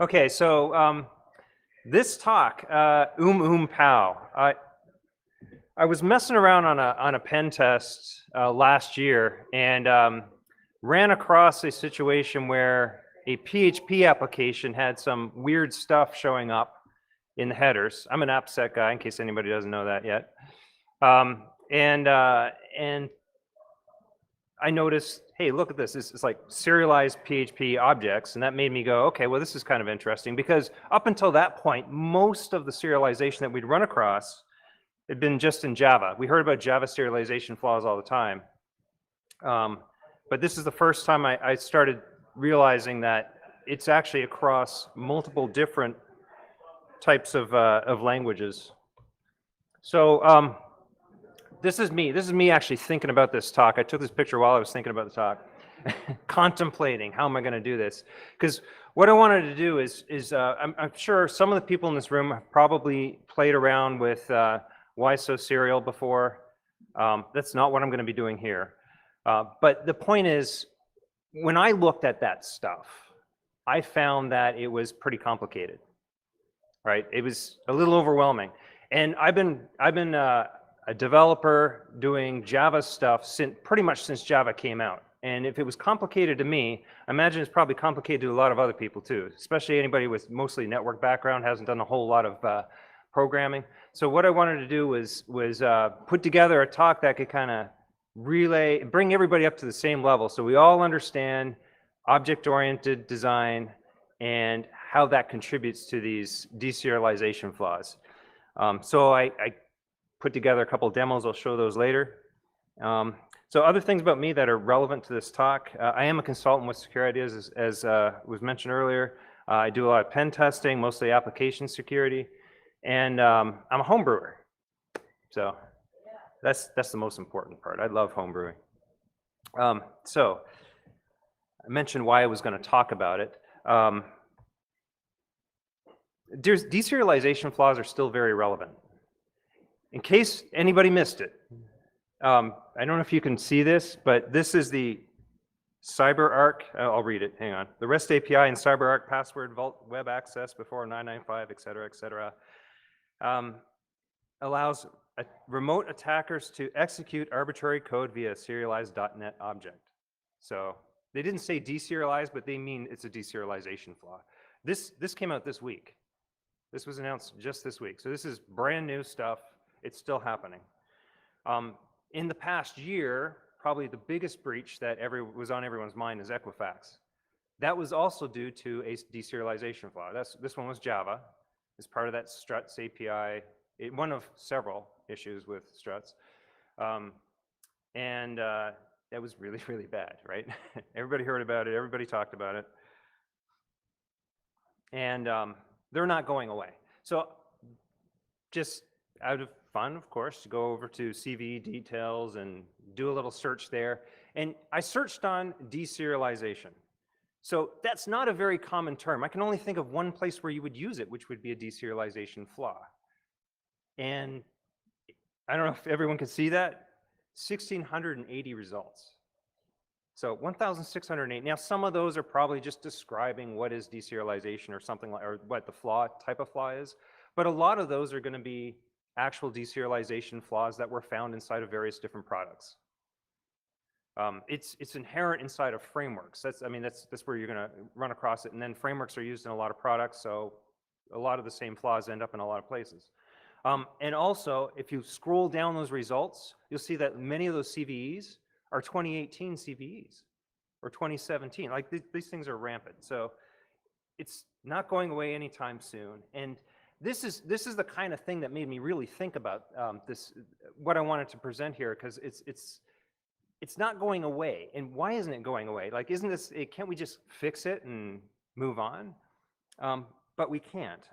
Okay, so this talk, POW. I was messing around on a pen test last year and ran across a situation where a PHP application had some weird stuff showing up in the headers. I'm an AppSec guy, in case anybody doesn't know that yet. And I noticed, hey, look at this. It's like serialized PHP objects, and that made me go, okay, well, this is kind of interesting, because up until that point, most of the serialization that we'd run across had been just in Java. We heard about Java serialization flaws all the time. But this is the first time I started realizing that it's actually across multiple different types of languages. So this is me actually thinking about this talk. I took this picture while I was thinking about the talk, contemplating how am I going to do this. Because what I wanted to do is I'm sure some of the people in this room have probably played around with Why So Serial before. That's not what I'm going to be doing here. But the point is, when I looked at that stuff, I found that it was pretty complicated, right? It was a little overwhelming. And I've been a developer doing Java stuff pretty much since Java came out. And if it was complicated to me, I imagine it's probably complicated to a lot of other people too, especially anybody with mostly network background, hasn't done a whole lot of programming. So what I wanted to do was put together a talk that could kind of bring everybody up to the same level, so we all understand object-oriented design and how that contributes to these deserialization flaws. So I put together a couple of demos. I'll show those later. So other things about me that are relevant to this talk, I am a consultant with Secure Ideas, as was mentioned earlier. I do a lot of pen testing, mostly application security, and I'm a home brewer. So that's the most important part. I love home brewing. So I mentioned why I was going to talk about it. Deserialization flaws are still very relevant. In case anybody missed it, I don't know if you can see this, but this is the CyberArk. I'll read it. Hang on. The REST API and CyberArk password vault web access before 995, et cetera, allows remote attackers to execute arbitrary code via serialized .NET object. So they didn't say deserialized, but they mean it's a deserialization flaw. This came out this week. This was announced just this week. So this is brand new stuff. It's still happening. In the past year, probably the biggest breach that was on everyone's mind is Equifax. That was also due to a deserialization flaw. This one was Java. It's part of that struts API, one of several issues with struts. And that was really, really bad, right? Everybody heard about it. Everybody talked about it. And they're not going away. So just out of fun, of course, to go over to CVE details and do a little search there. And I searched on deserialization. So that's not a very common term. I can only think of one place where you would use it, which would be a deserialization flaw. And I don't know if everyone can see that, 1,680 results. So 1,608. Now, some of those are probably just describing what is deserialization or something like, or what the type of flaw is. But a lot of those are going to be actual deserialization flaws that were found inside of various different products. It's inherent inside of frameworks. That's where you're going to run across it. And then frameworks are used in a lot of products, so a lot of the same flaws end up in a lot of places. And also, if you scroll down those results, you'll see that many of those CVEs are 2018 CVEs or 2017. Like these things are rampant. So it's not going away anytime soon. And this is the kind of thing that made me really think about what I wanted to present here, because it's not going away. And why isn't it going away? Like, can't we just fix it and move on? But we can't,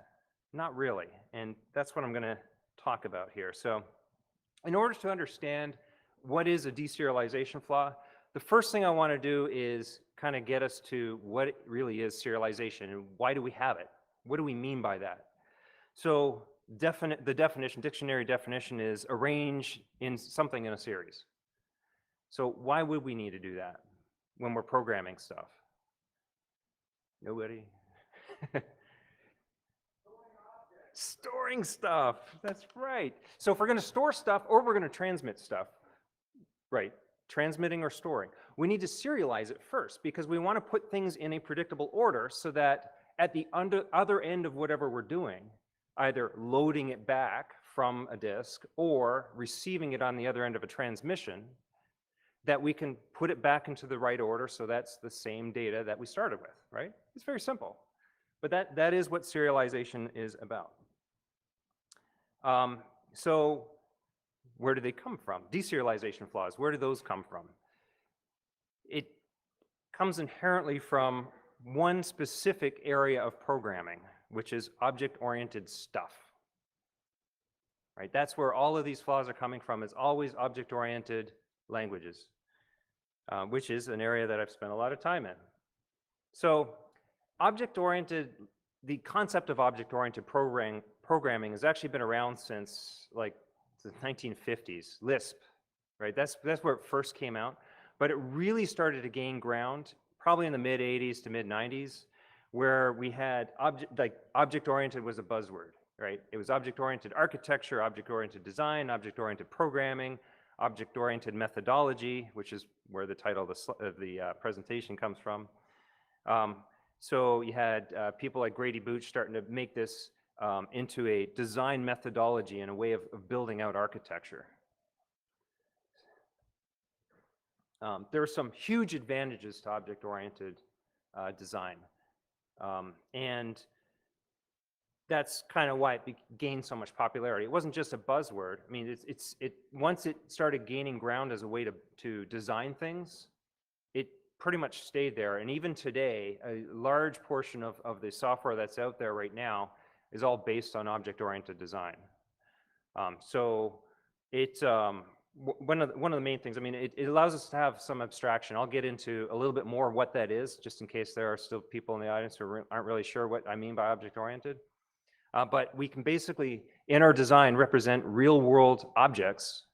not really. And that's what I'm going to talk about here. So in order to understand what is a deserialization flaw, the first thing I want to do is kind of get us to what really is serialization and why do we have it? What do we mean by that? So the dictionary definition is arrange in something in a series. So why would we need to do that when we're programming stuff? Nobody? Storing stuff, that's right. So if we're going to store stuff or we're going to transmit stuff, right, transmitting or storing, we need to serialize it first because we want to put things in a predictable order so that at the other end of whatever we're doing, either loading it back from a disk or receiving it on the other end of a transmission, that we can put it back into the right order so that's the same data that we started with, right? It's very simple. But that is what serialization is about. So where do they come from? Deserialization flaws, where do those come from? It comes inherently from one specific area of programming, which is object-oriented stuff. Right? That's where all of these flaws are coming from, is always object-oriented languages, which is an area that I've spent a lot of time in. So object-oriented, the concept of object-oriented programming has actually been around since like the 1950s, Lisp, right? That's where it first came out, but it really started to gain ground probably in the mid-80s to mid-90s, where we had object-oriented was a buzzword, right? It was object-oriented architecture, object-oriented design, object-oriented programming, object-oriented methodology, which is where the title of the presentation comes from. So you had people like Grady Booch starting to make this into a design methodology and a way of building out architecture. There are some huge advantages to object-oriented design. And that's kind of why it gained so much popularity. It wasn't just a buzzword. I mean, once it started gaining ground as a way to design things, it pretty much stayed there. And even today, a large portion of the software that's out there right now is all based on object-oriented design. So it's one of the main things. I mean, it allows us to have some abstraction. I'll get into a little bit more what that is, just in case there are still people in the audience who aren't really sure what I mean by object-oriented. But we can basically, in our design, represent real-world objects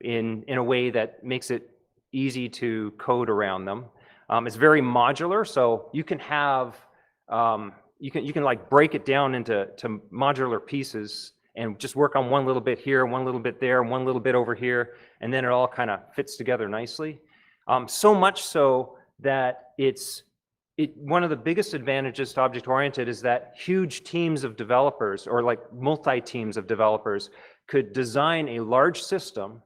in a way that makes it easy to code around them. It's very modular, so you can have you can like break it down into modular pieces and just work on one little bit here, one little bit there, one little bit over here, and then it all kind of fits together nicely. So much so that one of the biggest advantages to object-oriented is that huge teams of developers, or like multi-teams of developers, could design a large system,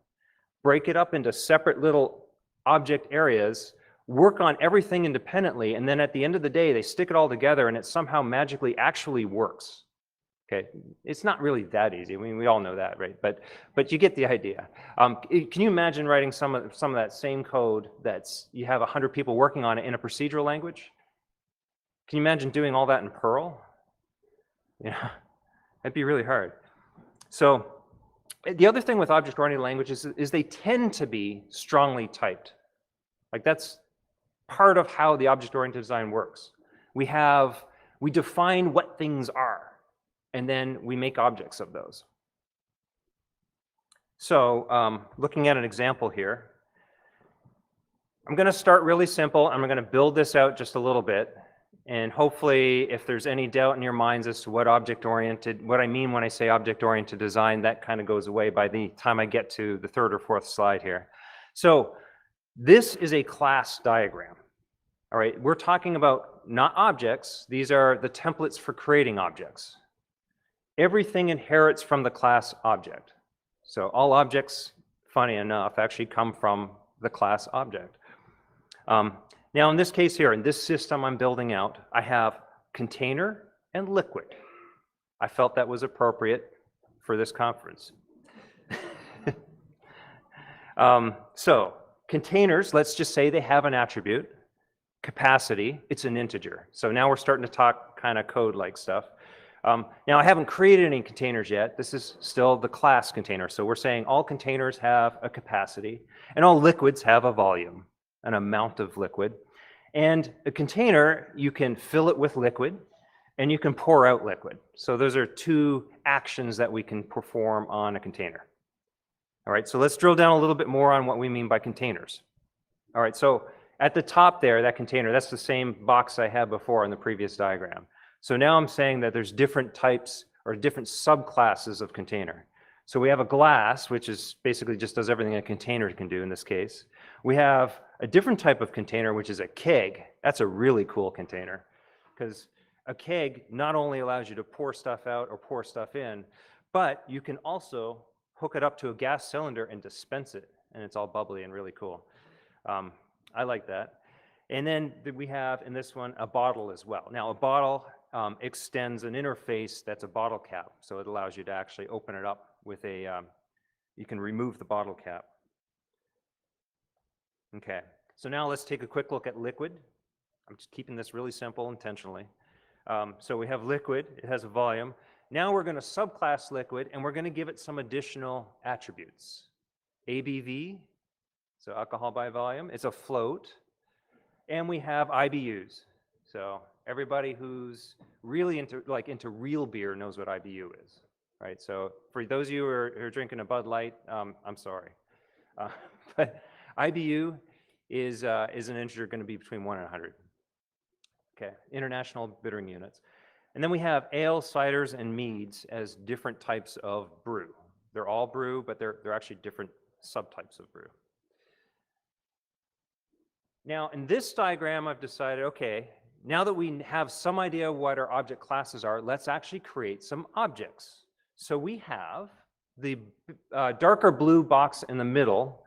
break it up into separate little object areas, work on everything independently, and then at the end of the day, they stick it all together and it somehow magically actually works. Okay, it's not really that easy. I mean, we all know that, right? But you get the idea. Can you imagine writing some of that same code you have 100 people working on it in a procedural language? Can you imagine doing all that in Perl? Yeah, that'd be really hard. So the other thing with object-oriented languages is they tend to be strongly typed. Like that's part of how the object-oriented design works. We define what things are, and then we make objects of those. So looking at an example here, I'm going to start really simple. I'm going to build this out just a little bit. And hopefully, if there's any doubt in your minds as to what I mean when I say object-oriented design, that kind of goes away by the time I get to the third or fourth slide here. So this is a class diagram. All right, we're talking about not objects. These are the templates for creating objects. Everything inherits from the class object. So all objects, funny enough, actually come from the class object. Now in this case here, in this system I'm building out, I have container and liquid. I felt that was appropriate for this conference. So containers, let's just say they have an attribute. Capacity, it's an integer. So now we're starting to talk kind of code-like stuff. Now I haven't created any containers yet. This is still the class container. So we're saying all containers have a capacity and all liquids have a volume, an amount of liquid. And a container, you can fill it with liquid and you can pour out liquid. So those are two actions that we can perform on a container. All right, so let's drill down a little bit more on what we mean by containers. All right, so at the top there, that container, that's the same box I had before in the previous diagram. So now I'm saying that there's different types or different subclasses of container. So we have a glass, which is basically just does everything a container can do in this case. We have a different type of container, which is a keg. That's a really cool container, because a keg not only allows you to pour stuff out or pour stuff in, but you can also hook it up to a gas cylinder and dispense it, and it's all bubbly and really cool. I like that. And then we have in this one a bottle as well. Now a bottle extends an interface that's a bottle cap, so it allows you to actually open it up with a, you can remove the bottle cap. Okay, so now let's take a quick look at liquid. I'm just keeping this really simple intentionally. So we have liquid, it has a volume. Now we're going to subclass liquid and we're going to give it some additional attributes. ABV, so alcohol by volume, it's a float. And we have IBUs. So everybody who's really into real beer knows what IBU is, right? So for those of you who are drinking a Bud Light, I'm sorry. But IBU is an integer going to be between 1 and 100. Okay, international bittering units. And then we have ale, ciders, and meads as different types of brew. They're all brew, but they're actually different subtypes of brew. Now, in this diagram, I've decided, okay, now that we have some idea what our object classes are, let's actually create some objects. So we have the darker blue box in the middle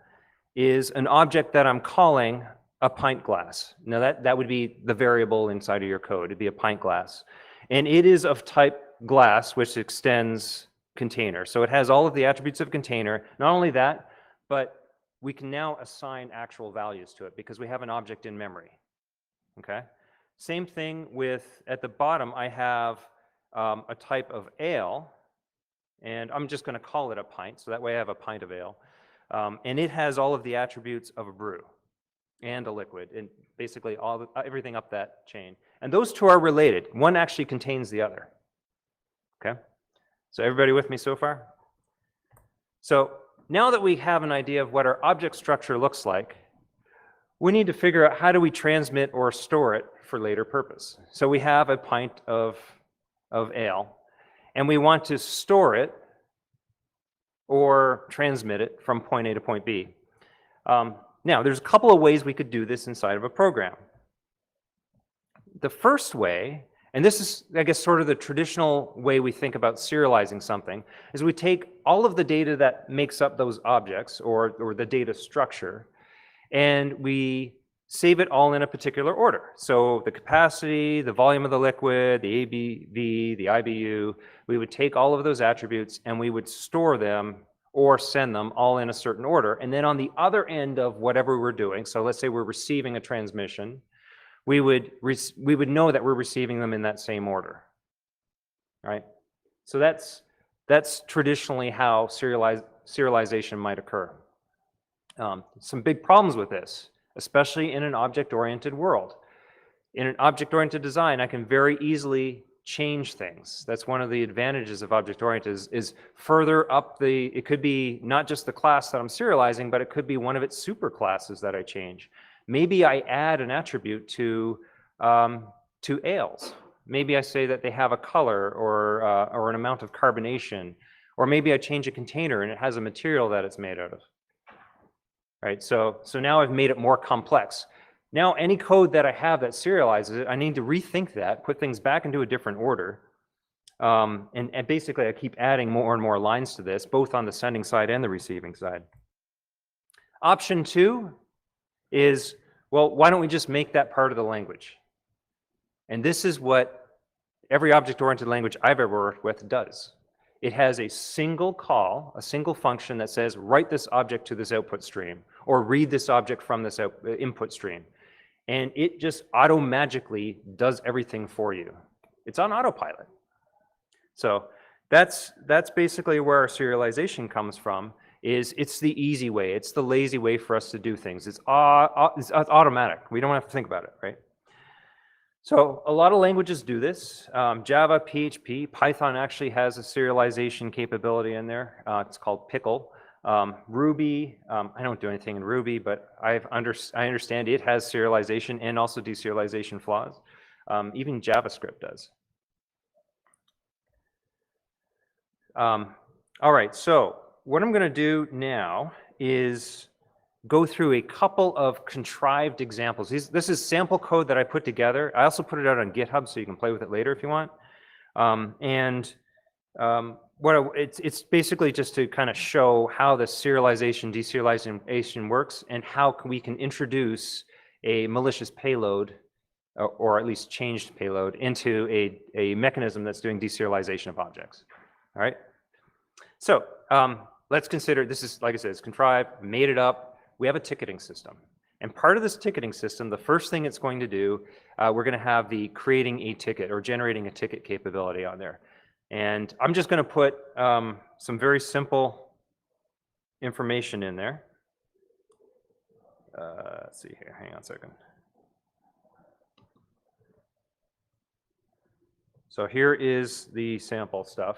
is an object that I'm calling a pint glass. Now that would be the variable inside of your code. It'd be a pint glass. And it is of type glass, which extends container. So it has all of the attributes of container. Not only that, but we can now assign actual values to it because we have an object in memory. Okay? Same thing with, at the bottom, I have a type of ale, and I'm just going to call it a pint, so that way I have a pint of ale. And it has all of the attributes of a brew and a liquid, and basically everything up that chain. And those two are related. One actually contains the other. Okay? So everybody with me so far? So now that we have an idea of what our object structure looks like, we need to figure out how do we transmit or store it for later purpose. So we have a pint of ale, and we want to store it or transmit it from point A to point B. Now, there's a couple of ways we could do this inside of a program. The first way, and this is, I guess, sort of the traditional way we think about serializing something, is we take all of the data that makes up those objects, or the data structure, and we save it all in a particular order. So the capacity, the volume of the liquid, the ABV, the IBU, we would take all of those attributes and we would store them or send them all in a certain order. And then on the other end of whatever we're doing, so let's say we're receiving a transmission, we would know that we're receiving them in that same order, right? So that's traditionally how serialization might occur. Some big problems with this, especially in an object-oriented world. In an object-oriented design, I can very easily change things. That's one of the advantages of object-oriented is further up it could be not just the class that I'm serializing, but it could be one of its superclasses that I change. Maybe I add an attribute to ales. Maybe I say that they have a color or an amount of carbonation, or maybe I change a container and it has a material that it's made out of. Right, so now I've made it more complex. Now any code that I have that serializes it, I need to rethink that, put things back into a different order, and basically I keep adding more and more lines to this, both on the sending side and the receiving side. Option 2 is, well, why don't we just make that part of the language? And this is what every object-oriented language I've ever worked with does. It has a single call, a single function that says, write this object to this output stream, or read this object from this input stream. And it just auto-magically does everything for you. It's on autopilot. So that's basically where our serialization comes from, is it's the easy way. It's the lazy way for us to do things. It's automatic. We don't have to think about it, right? So a lot of languages do this. Java, PHP, Python actually has a serialization capability in there. It's called Pickle. Ruby, I don't do anything in Ruby, but I understand it has serialization and also deserialization flaws. Even JavaScript does. All right, so what I'm going to do now is go through a couple of contrived examples. This is sample code that I put together. I also put it out on GitHub, so you can play with it later if you want. It's basically just to kind of show how the serialization, deserialization works, and how we can introduce a malicious payload, or at least changed payload, into a mechanism that's doing deserialization of objects. All right. So let's consider, this is, like I said, it's contrived, made it up. We have a ticketing system. And part of this ticketing system, the first thing it's going to do, we're going to have the creating a ticket or generating a ticket capability on there. And I'm just going to put some very simple information in there. Let's see here, hang on a second. So here is the sample stuff.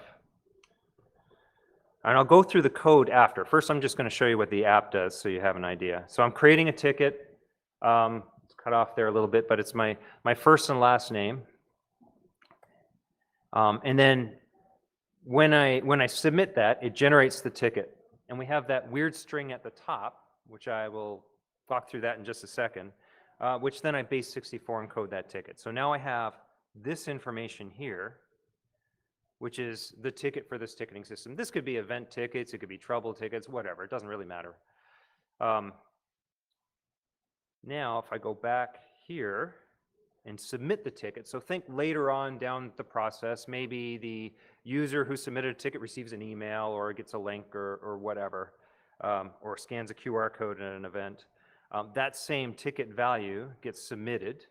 And I'll go through the code after. First, I'm just going to show you what the app does so you have an idea. So I'm creating a ticket. It's cut off there a little bit, but it's my first and last name. And then when I submit that, it generates the ticket. And we have that weird string at the top, which I will walk through that in just a second, which then I base64 encode that ticket. So now I have this information here, which is the ticket for this ticketing system. This could be event tickets, it could be trouble tickets, whatever, it doesn't really matter. Now, if I go back here and submit the ticket, so think later on down the process, maybe the user who submitted a ticket receives an email or gets a link or whatever, or scans a QR code in an event. That same ticket value gets submitted,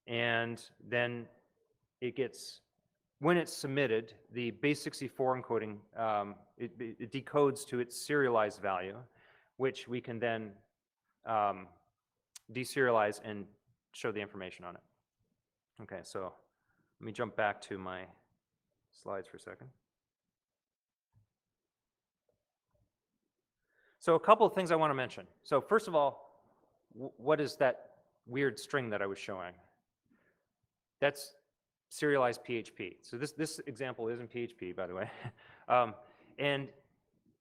and then it gets, when it's submitted, the base64 encoding, it decodes to its serialized value, which we can then deserialize and show the information on it. Okay, so let me jump back to my slides for a second. So a couple of things I want to mention. So first of all, what is that weird string that I was showing? That's serialized PHP. So this example is in PHP, by the way. And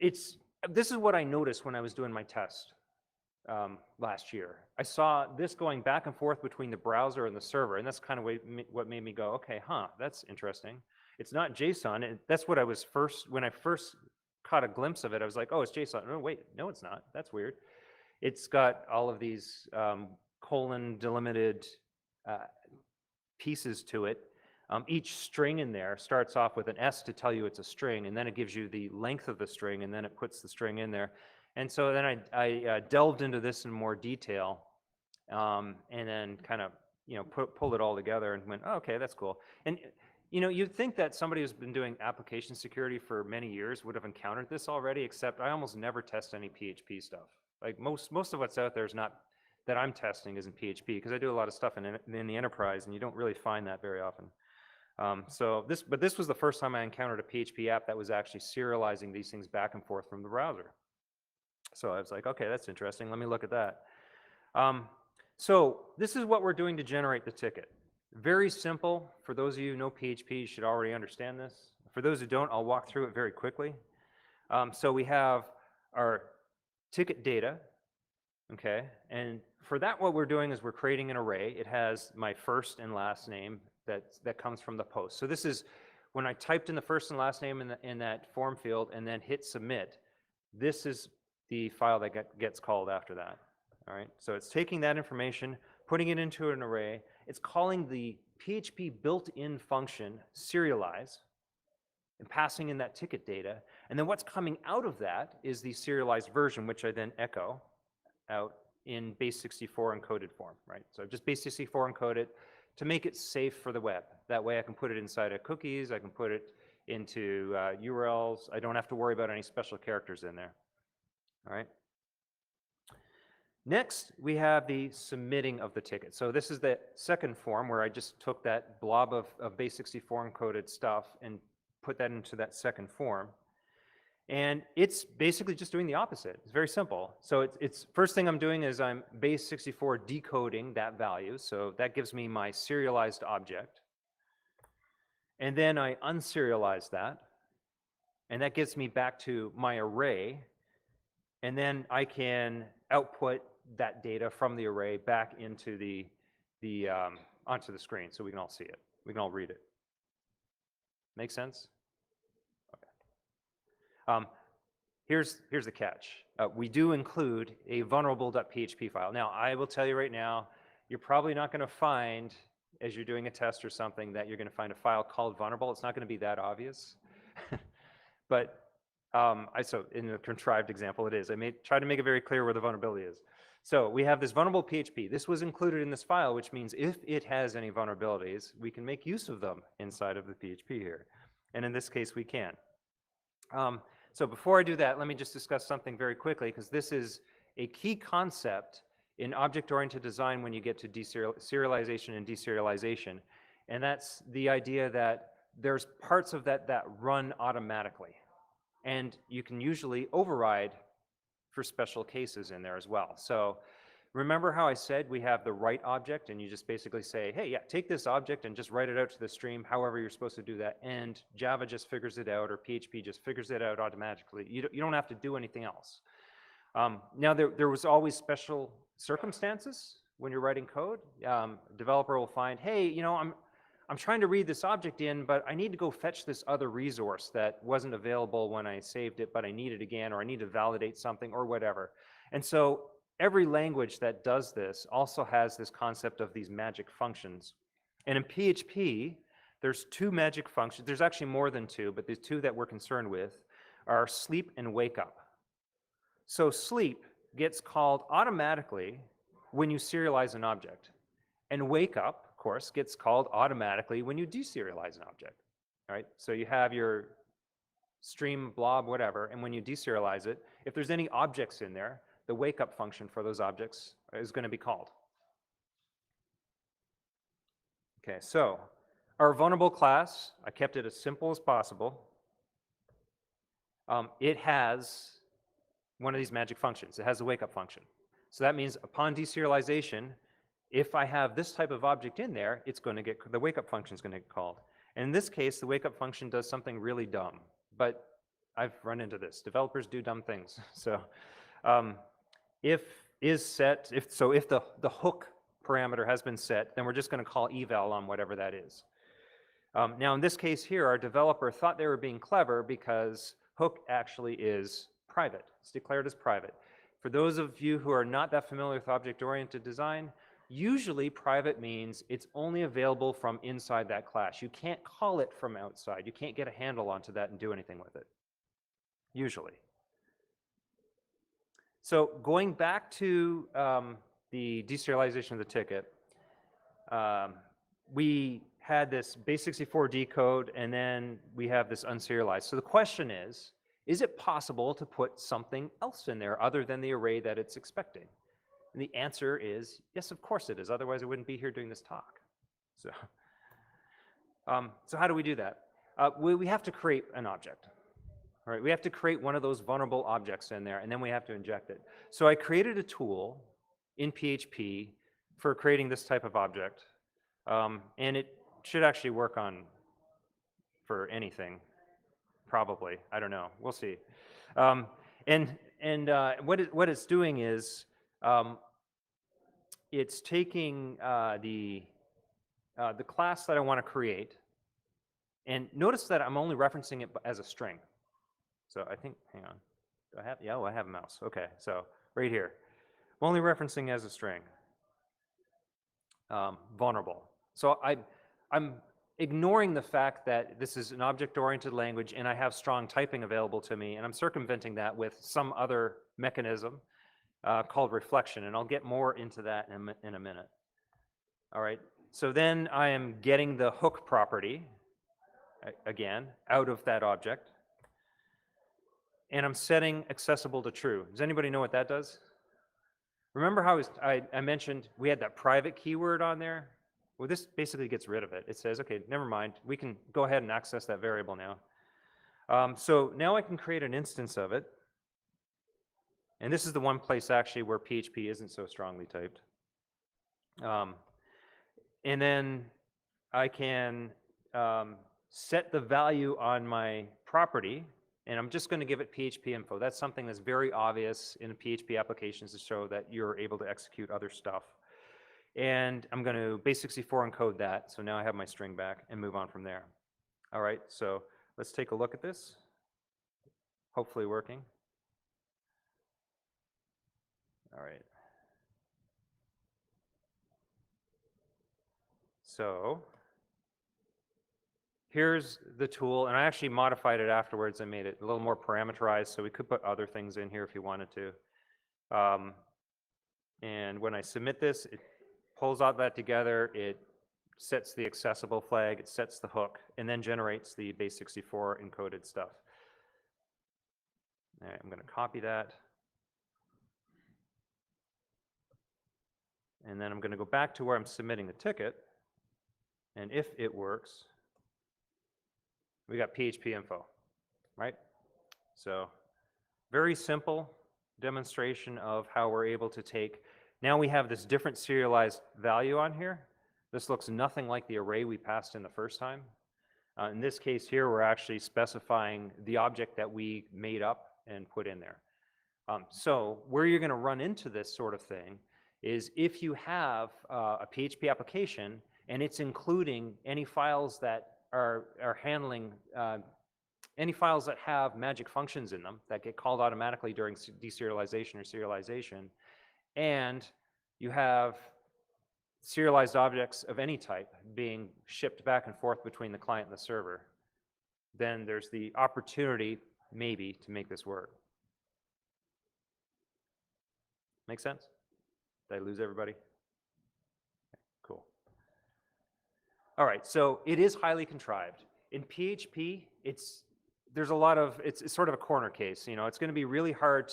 this is what I noticed when I was doing my test last year. I saw this going back and forth between the browser and the server, and that's kind of what made me go, okay, that's interesting. It's not JSON. That's what I was when I first caught a glimpse of it, I was like, oh, it's JSON. No, wait, no, it's not. That's weird. It's got all of these colon delimited pieces to it. Each string in there starts off with an S to tell you it's a string, and then it gives you the length of the string, and then it puts the string in there. And so then I delved into this in more detail, and then kind of pulled it all together and went, oh, okay, that's cool. And you'd think that somebody who's been doing application security for many years would have encountered this already, except I almost never test any PHP stuff. Like most of what's out there is not, that I'm testing isn't PHP, because I do a lot of stuff in the enterprise, and you don't really find that very often. But this was the first time I encountered a PHP app that was actually serializing these things back and forth from the browser. So I was like, okay, that's interesting. Let me look at that. So this is what we're doing to generate the ticket. Very simple. For those of you who know PHP, you should already understand this. For those who don't, I'll walk through it very quickly. So we have our ticket data, okay? And for that, what we're doing is we're creating an array. It has my first and last name that comes from the post. So this is when I typed in the first and last name in that form field and then hit submit. This is the file that gets called after that. All right. So it's taking that information, putting it into an array. It's calling the PHP built-in function serialize and passing in that ticket data. And then what's coming out of that is the serialized version, which I then echo out in base64 encoded form, right? So just base64 encode it to make it safe for the web. That way I can put it inside of cookies, I can put it into URLs. I don't have to worry about any special characters in there. All right. Next, we have the submitting of the ticket. So this is the second form where I just took that blob of base64 encoded stuff and put that into that second form. And it's basically just doing the opposite. It's very simple. So it's first thing I'm doing is I'm base64 decoding that value. So that gives me my serialized object. And then I unserialize that, and that gets me back to my array, and then I can output that data from the array back into onto the screen so we can all see it. We can all read it. Make sense? Okay. Here's the catch. We do include a vulnerable.php file. Now, I will tell you right now, you're probably not going to find, as you're doing a test or something, that you're going to find a file called vulnerable. It's not going to be that obvious. But so in a contrived example, it is. I may try to make it very clear where the vulnerability is. So we have this vulnerable PHP. This was included in this file, which means if it has any vulnerabilities, we can make use of them inside of the PHP here. And in this case, we can. So before I do that, let me just discuss something very quickly, because this is a key concept in object-oriented design when you get to serialization and deserialization. And that's the idea that there's parts of that run automatically. And you can usually override for special cases in there as well. So remember how I said we have the write object, and you just basically say, hey, yeah, take this object and just write it out to the stream, however you're supposed to do that, and Java just figures it out, or PHP just figures it out automatically. You don't have to do anything else. Now, there was always special circumstances when you're writing code. Developer will find, hey, you know, I'm trying to read this object in, but I need to go fetch this other resource that wasn't available when I saved it, but I need it again, or I need to validate something, or whatever. And so every language that does this also has this concept of these magic functions. And in PHP, there's two magic functions. There's actually more than two, but the two that we're concerned with are sleep and wake up. So sleep gets called automatically when you serialize an object, and wake up, of course, gets called automatically when you deserialize an object. All right, so you have your stream, blob, whatever, and when you deserialize it, if there's any objects in there, the wake up function for those objects is going to be called. Okay, so our vulnerable class, I kept it as simple as possible. It has one of these magic functions. It has the wake up function. So that means upon deserialization, if I have this type of object in there, it's going to get, the wake up function is going to get called. And in this case, the wake up function does something really dumb, but I've run into this. Developers do dumb things. So if is set, if the hook parameter has been set, then we're just going to call eval on whatever that is. Now in this case here, our developer thought they were being clever because hook actually is private. It's declared as private. For those of you who are not that familiar with object-oriented design, usually private means it's only available from inside that class. You can't call it from outside. You can't get a handle onto that and do anything with it, usually. So going back to the deserialization of the ticket, we had this base64 code, and then we have this unserialized. So the question is it possible to put something else in there other than the array that it's expecting? And the answer is yes, of course it is. Otherwise, I wouldn't be here doing this talk. So how do we do that? We have to create an object. All right, we have to create one of those vulnerable objects in there, and then we have to inject it. So I created a tool in PHP for creating this type of object, and it should actually work for anything, probably. I don't know. We'll see. What it's doing is it's taking the class that I want to create, and notice that I'm only referencing it as a string. So I think, hang on, do I have, yeah, I have a mouse. Okay, so right here, I'm only referencing as a string, vulnerable. So I'm ignoring the fact that this is an object-oriented language and I have strong typing available to me, and I'm circumventing that with some other mechanism called reflection, and I'll get more into that in a minute. All right, so then I am getting the hook property, again, out of that object, and I'm setting accessible to true. Does anybody know what that does? Remember how I mentioned we had that private keyword on there? Well, this basically gets rid of it. It says, okay, never mind. We can go ahead and access that variable now. So now I can create an instance of it. And this is the one place actually where PHP isn't so strongly typed. And then I can set the value on my property, and I'm just going to give it PHP info. That's something that's very obvious in PHP applications to show that you're able to execute other stuff. And I'm going to base64 encode that, so now I have my string back and move on from there. All right, so let's take a look at this. Hopefully working. All right. So here's the tool, and I actually modified it afterwards. I made it a little more parameterized, so we could put other things in here if you wanted to. And when I submit this, it pulls out that together, it sets the accessible flag, it sets the hook, and then generates the base64 encoded stuff. All right, I'm going to copy that. And then I'm going to go back to where I'm submitting the ticket. And if it works, we got PHP info, right? So very simple demonstration of how we're able to take, now we have this different serialized value on here. This looks nothing like the array we passed in the first time. In this case here, we're actually specifying the object that we made up and put in there. So where you're going to run into this sort of thing is if you have a PHP application and it's including any files that are handling any files that have magic functions in them that get called automatically during deserialization or serialization, and you have serialized objects of any type being shipped back and forth between the client and the server, then there's the opportunity maybe to make this work. Make sense? Did I lose everybody? Okay, cool. All right, so it is highly contrived. In PHP, there's a lot of, it's sort of a corner case. You know, it's going to be really hard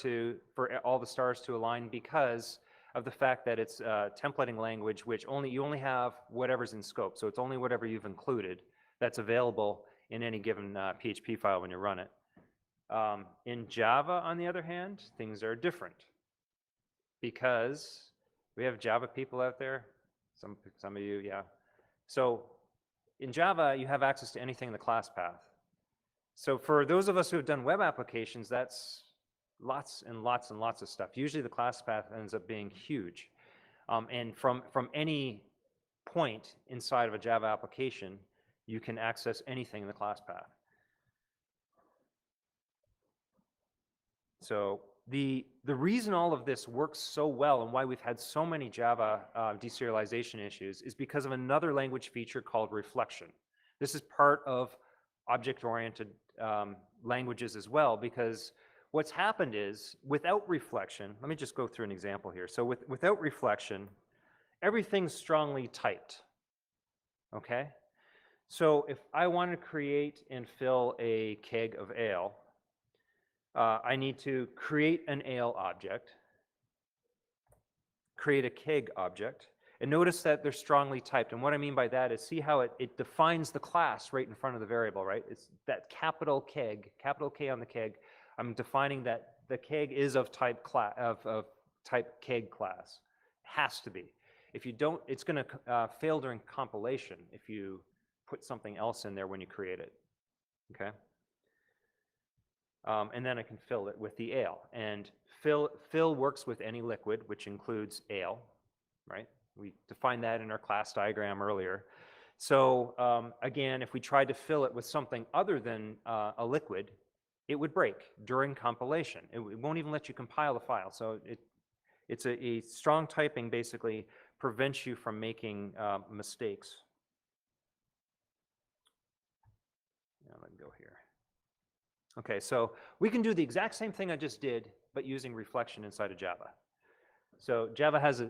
for all the stars to align because of the fact that it's a templating language which you only have whatever's in scope. So it's only whatever you've included that's available in any given PHP file when you run it. In Java, on the other hand, things are different because we have Java people out there. Some of you, yeah. So in Java, you have access to anything in the class path. So for those of us who have done web applications, that's lots and lots and lots of stuff. Usually the class path ends up being huge. And from any point inside of a Java application, you can access anything in the class path. So the reason all of this works so well and why we've had so many Java deserialization issues is because of another language feature called reflection. This is part of object-oriented languages as well, because what's happened is without reflection, let me just go through an example here. So without reflection, everything's strongly typed, okay? So if I want to create and fill a keg of ale, I need to create an ale object, create a keg object, and notice that they're strongly typed. And what I mean by that is see how it defines the class right in front of the variable, right? It's that capital keg, capital K on the keg. I'm defining that the keg is of type type keg class. It has to be. If you don't, it's going to fail during compilation if you put something else in there when you create it. Okay. And then I can fill it with the ale. And fill works with any liquid, which includes ale, right? We defined that in our class diagram earlier. So again, if we tried to fill it with something other than a liquid, it would break during compilation. It won't even let you compile the file. So it's a strong typing basically prevents you from making mistakes. Now let me go here. Okay, so we can do the exact same thing I just did, but using reflection inside of Java. So Java has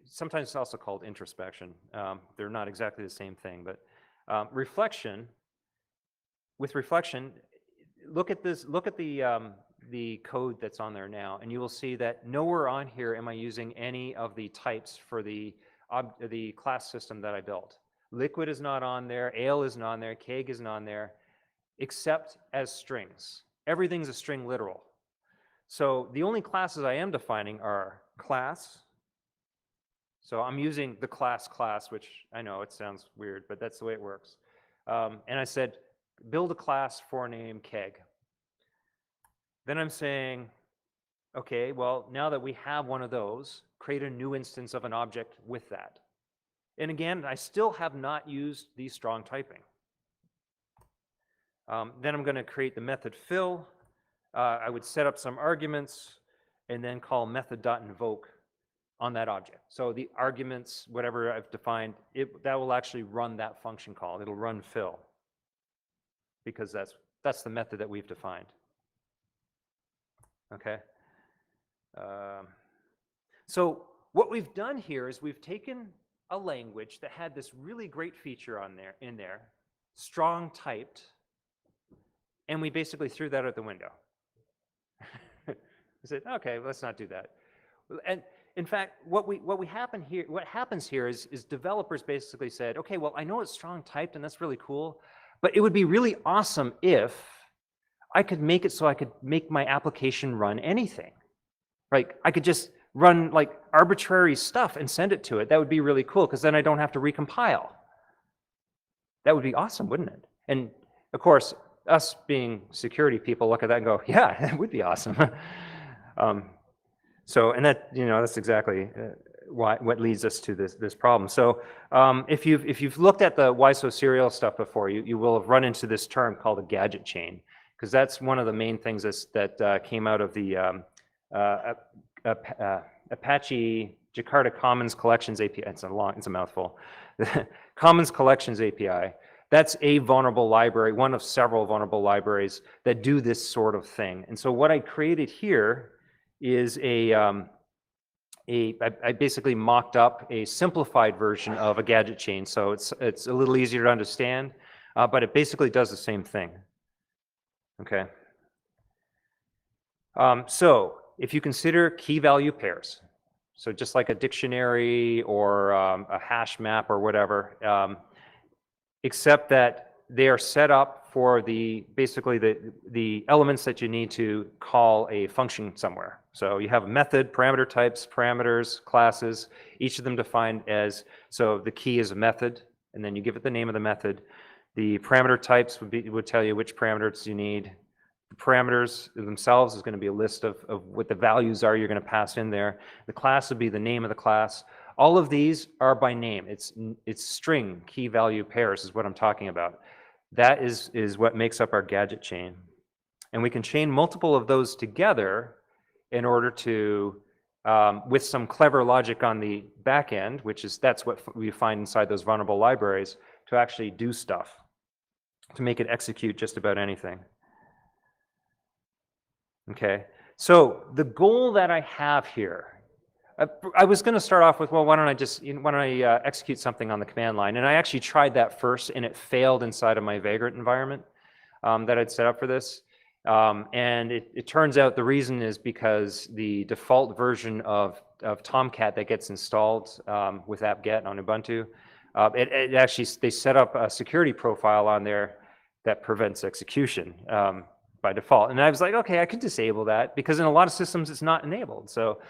sometimes it's also called introspection. They're not exactly the same thing, but reflection. With reflection, look at this. Look at the code that's on there now, and you will see that nowhere on here am I using any of the types for the class system that I built. Liquid is not on there. Ale isn't on there. Keg isn't on there, except as strings. Everything's a string literal. So the only classes I am defining are class. So I'm using the class, which I know it sounds weird, but that's the way it works. And I said, build a class for name keg. Then I'm saying, okay, well, now that we have one of those, create a new instance of an object with that. And again, I still have not used the strong typing. Then I'm going to create the method fill. I would set up some arguments and then call method.invoke on that object. So the arguments, whatever I've defined, that will actually run that function call. It'll run fill because that's the method that we've defined. Okay. So what we've done here is we've taken a language that had this really great feature in there, strong typed, and we basically threw that out the window. We said, okay, let's not do that. And in fact, what happens here is developers basically said, okay, well, I know it's strong typed and that's really cool, but it would be really awesome if I could make it so I could make my application run anything. Like I could just run like arbitrary stuff and send it to it. That would be really cool because then I don't have to recompile. That would be awesome, wouldn't it? And of course, us being security people look at that and go, yeah, that would be awesome. So, and that, that's exactly what leads us to this problem. So if you've looked at the why so serial stuff before, you will have run into this term called a gadget chain, because that's one of the main things that came out of the Apache Jakarta Commons Collections API. It's a mouthful. Commons Collections API. That's a vulnerable library, one of several vulnerable libraries that do this sort of thing. And so what I created here is I basically mocked up a simplified version of a gadget chain. So it's a little easier to understand, but it basically does the same thing. Okay. So if you consider key value pairs, so just like a dictionary or a hash map or whatever, except that they are set up for basically the elements that you need to call a function somewhere. So you have a method, parameter types, parameters, classes, each of them defined as, so the key is a method, and then you give it the name of the method. The parameter types would tell you which parameters you need. The parameters themselves is going to be a list of what the values are you're going to pass in there. The class would be the name of the class. All of these are by name. It's string key value pairs is what I'm talking about. That is what makes up our gadget chain. And we can chain multiple of those together in order to, with some clever logic on the back end, that's what we find inside those vulnerable libraries, to actually do stuff, to make it execute just about anything. Okay, so the goal that I have here, I was going to start off with, well, why don't I execute something on the command line? And I actually tried that first, and it failed inside of my Vagrant environment that I'd set up for this. And it turns out the reason is because the default version of Tomcat that gets installed with apt-get on Ubuntu, they set up a security profile on there that prevents execution by default. And I was like, okay, I could disable that because in a lot of systems it's not enabled. So,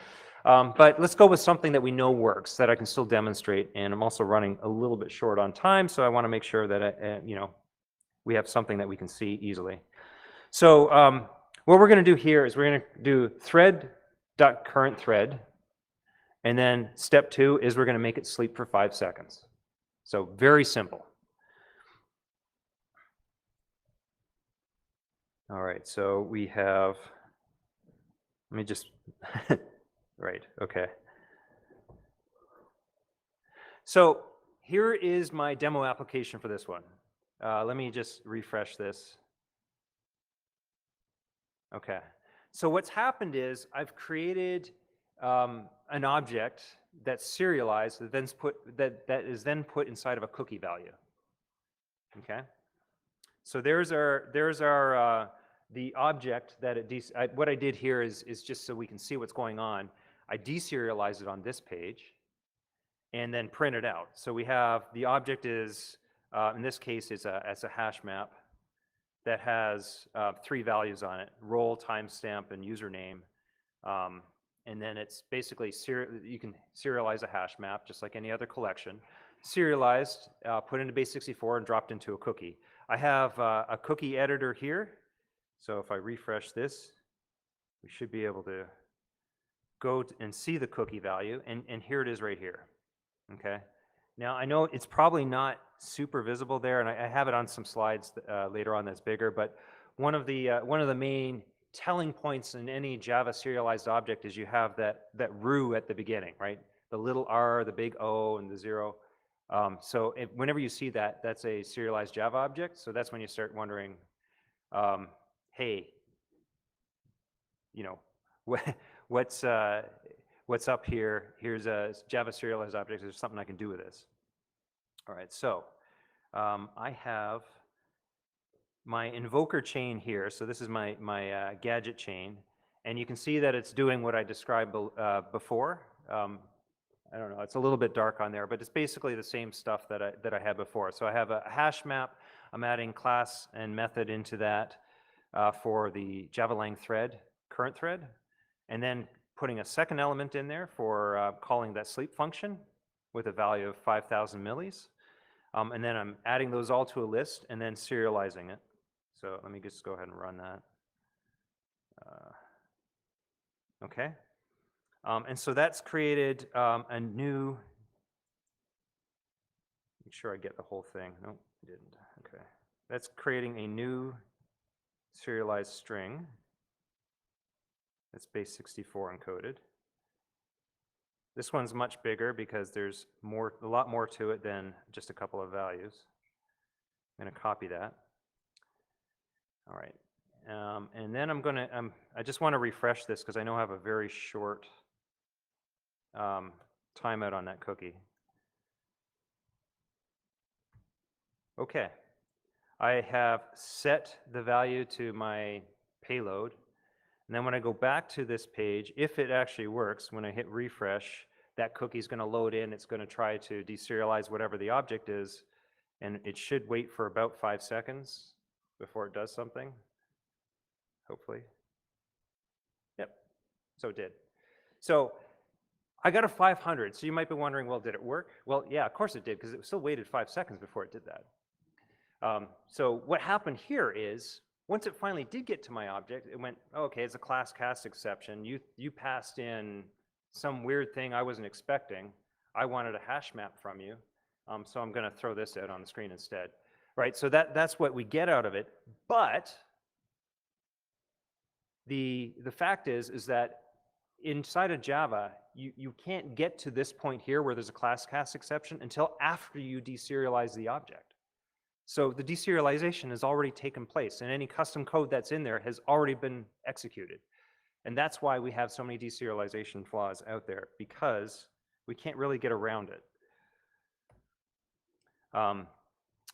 but let's go with something that we know works, that I can still demonstrate. And I'm also running a little bit short on time, so I want to make sure that we have something that we can see easily. So what we're going to do here is we're going to do thread.currentThread, and then step 2 is we're going to make it sleep for 5 seconds. So very simple. All right, so we have, let me just, right, okay. So here is my demo application for this one. Let me just refresh this. Okay, so what's happened is I've created an object that's serialized that is then put inside of a cookie value. Okay, so there's the object that what I did here is just so we can see what's going on. I deserialized it on this page and then print it out. So we have the object is in this case it's a hash map that has 3 values on it: role, timestamp, and username. and then it's basically you can serialize a hash map just like any other collection. Serialized, put into base64 and dropped into a cookie. I have a cookie editor here, so if I refresh this, we should be able to go and see the cookie value, and here it is right here, okay? Now, I know it's probably not super visible there, and I have it on some slides later on that's bigger, but one of the main telling points in any Java serialized object is you have that root at the beginning, right? The little r, the big O, and the 0. So whenever you see that, that's a serialized Java object, so that's when you start wondering, hey, you know, what's up here? Here's a Java serialized object. There's something I can do with this. All right, so I have my invoker chain here. So this is my gadget chain, and you can see that it's doing what I described before. I don't know, it's a little bit dark on there, but it's basically the same stuff that I had before. So I have a hash map. I'm adding class and method into that for the Java-lang thread, current thread, and then putting a second element in there for calling that sleep function with a value of 5,000 millis. And then I'm adding those all to a list and then serializing it. So let me just go ahead and run that. Okay. And so that's created a new, make sure I get the whole thing. No, I didn't. Okay. That's creating a new serialized string. It's base64 encoded. This one's much bigger because there's a lot more to it than just a couple of values. I'm going to copy that. All right. And then I'm going to, I just want to refresh this because I know I have a very short timeout on that cookie. Okay. I have set the value to my payload. And then when I go back to this page, if it actually works, when I hit refresh, that cookie is going to load in. It's going to try to deserialize whatever the object is, and it should wait for about 5 seconds before it does something, hopefully. Yep, so it did. So I got a 500, so you might be wondering, well, did it work? Well, yeah, of course it did, because it still waited 5 seconds before it did that. So what happened here is, once it finally did get to my object, it went, oh, okay, it's a class cast exception. You passed in some weird thing I wasn't expecting. I wanted a hash map from you, so I'm going to throw this out on the screen instead. Right, so that's what we get out of it. But the fact is that inside of Java, you can't get to this point here where there's a class cast exception until after you deserialize the object. So the deserialization has already taken place, and any custom code that's in there has already been executed. And that's why we have so many deserialization flaws out there, because we can't really get around it.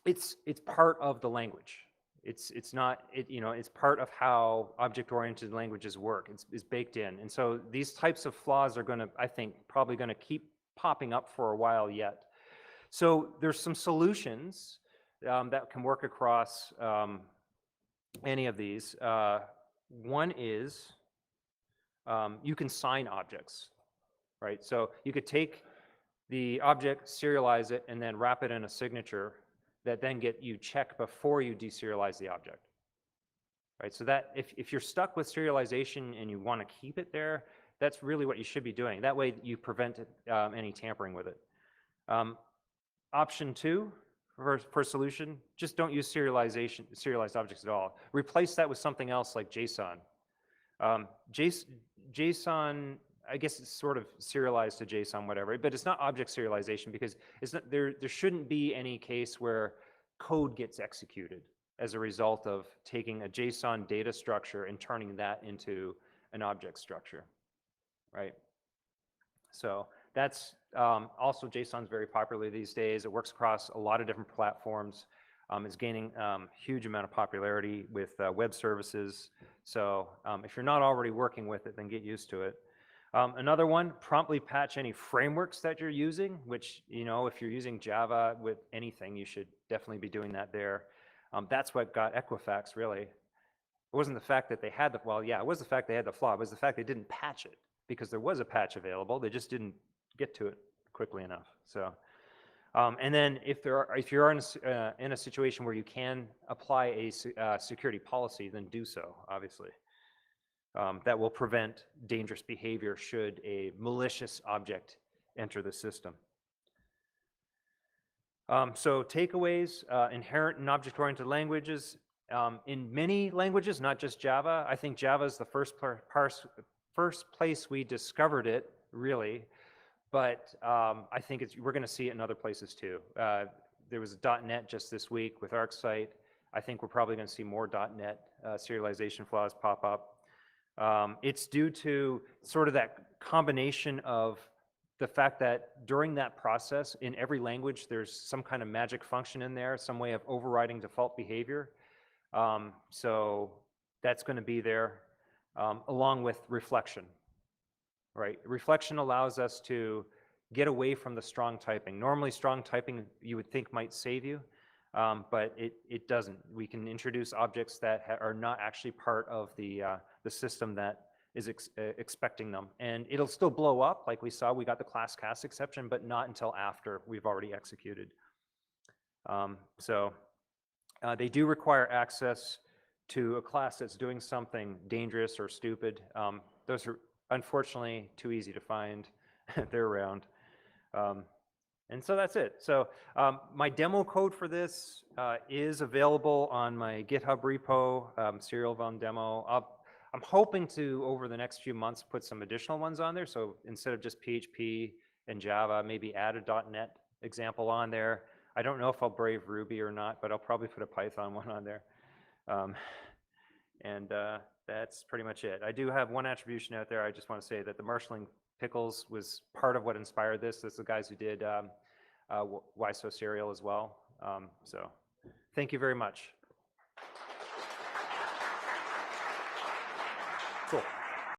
It's part of the language. It's not, it's part of how object-oriented languages work. It's baked in. And so these types of flaws are going to, I think, probably going to keep popping up for a while yet. So there's some solutions that can work across any of these. One is you can sign objects, right? So you could take the object, serialize it, and then wrap it in a signature that then you check before you deserialize the object, right? So that if you're stuck with serialization and you want to keep it there, that's really what you should be doing. That way you prevent any tampering with it. Option 2, for solution, just don't use serialized objects at all. Replace that with something else like JSON. JSON, I guess it's sort of serialized to JSON, whatever, but it's not object serialization because it's not, there shouldn't be any case where code gets executed as a result of taking a JSON data structure and turning that into an object structure, right? So that's also, JSON's very popular these days. It works across a lot of different platforms. It's gaining huge amount of popularity with web services. So if you're not already working with it, then get used to it. Another one, promptly patch any frameworks that you're using, which, if you're using Java with anything, you should definitely be doing that there. That's what got Equifax, really. It wasn't the fact that they had the, well, yeah, it was the fact they had the flaw. It was the fact they didn't patch it, because there was a patch available. They just didn't get to it quickly enough. So, and then if you're in a situation where you can apply a security policy, then do so, obviously. That will prevent dangerous behavior should a malicious object enter the system. So takeaways, inherent in object-oriented languages. In many languages, not just Java, I think Java is the first place we discovered it, really. But I think we're going to see it in other places too. There was a .NET just this week with ArcSight. I think we're probably going to see more .NET serialization flaws pop up. It's due to sort of that combination of the fact that during that process, in every language, there's some kind of magic function in there, some way of overriding default behavior. So that's going to be there, along with reflection, right? Reflection allows us to get away from the strong typing. Normally, strong typing you would think might save you, but it doesn't. We can introduce objects that are not actually part of the system that is expecting them. And it'll still blow up, like we saw, we got the class cast exception, but not until after we've already executed. So they do require access to a class that's doing something dangerous or stupid. Those are unfortunately too easy to find. They're around. And so that's it. So my demo code for this is available on my GitHub repo, serial von demo. I'm hoping to, over the next few months, put some additional ones on there. So instead of just PHP and Java, maybe add a .NET example on there. I don't know if I'll brave Ruby or not, but I'll probably put a Python one on there. That's pretty much it. I do have one attribution out there. I just want to say that the marshalling pickles was part of what inspired this. That's the guys who did Why So Serial as well. So thank you very much.